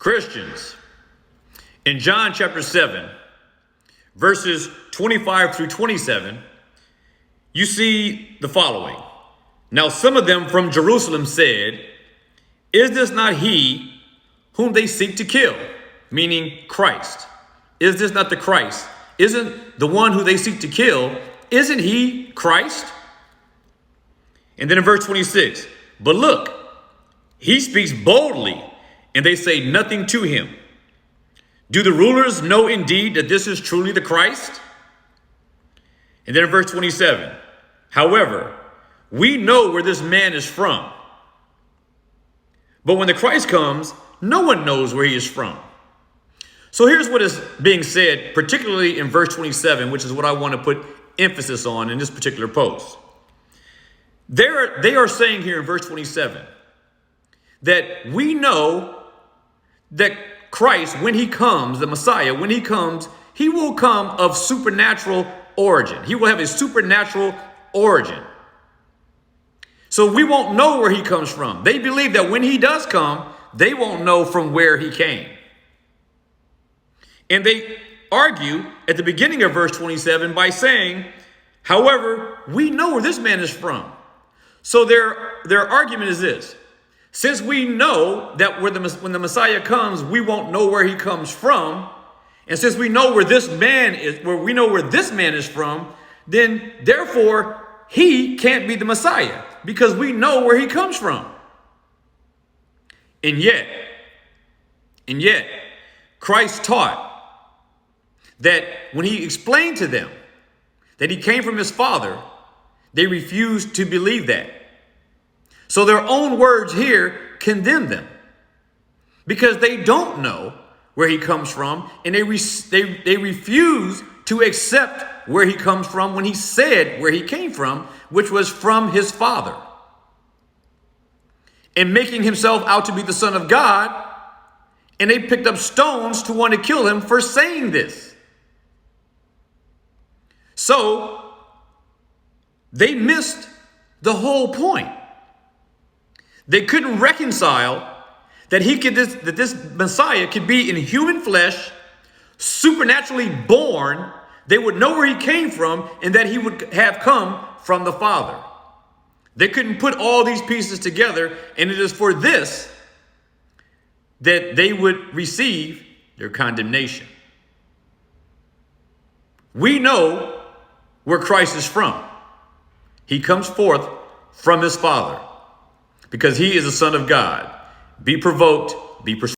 Christians, in John chapter 7, verses 25 through 27, you see the following. Now some of them from Jerusalem said, "Is this not he whom they seek to kill?" Meaning Christ. Is this not the Christ? Isn't the one who they seek to kill, isn't he Christ? And then in verse 26, "But look, he speaks boldly, and they say nothing to him. Do the rulers know indeed that this is truly the Christ?" And then in verse 27, "However, we know where this man is from. But when the Christ comes, no one knows where he is from." So here's what is being said, particularly in verse 27, which is what I want to put emphasis on in this particular post. They are saying here in verse 27 that we know that Christ, when he comes, the Messiah, when he comes, he will come of supernatural origin. He will have a supernatural origin. So we won't know where he comes from. They believe that when he does come, they won't know from where he came. And they argue at the beginning of verse 27 by saying, "However, we know where this man is from." So their argument is this: since we know that when the Messiah comes, we won't know where he comes from, and since we know where this man is from, then therefore he can't be the Messiah because we know where he comes from. And yet, Christ taught that when he explained to them that he came from his Father, they refused to believe that. So their own words here condemn them because they don't know where he comes from, and they refuse to accept where he comes from when he said where he came from, which was from his Father. And making himself out to be the Son of God, and they picked up stones to want to kill him for saying this. So they missed the whole point. They couldn't reconcile that this Messiah could be in human flesh, supernaturally born. They would know where he came from, and that he would have come from the Father. They couldn't put all these pieces together, and it is for this that they would receive their condemnation. We know where Christ is from. He comes forth from his Father because he is the Son of God. Be provoked, be persuaded.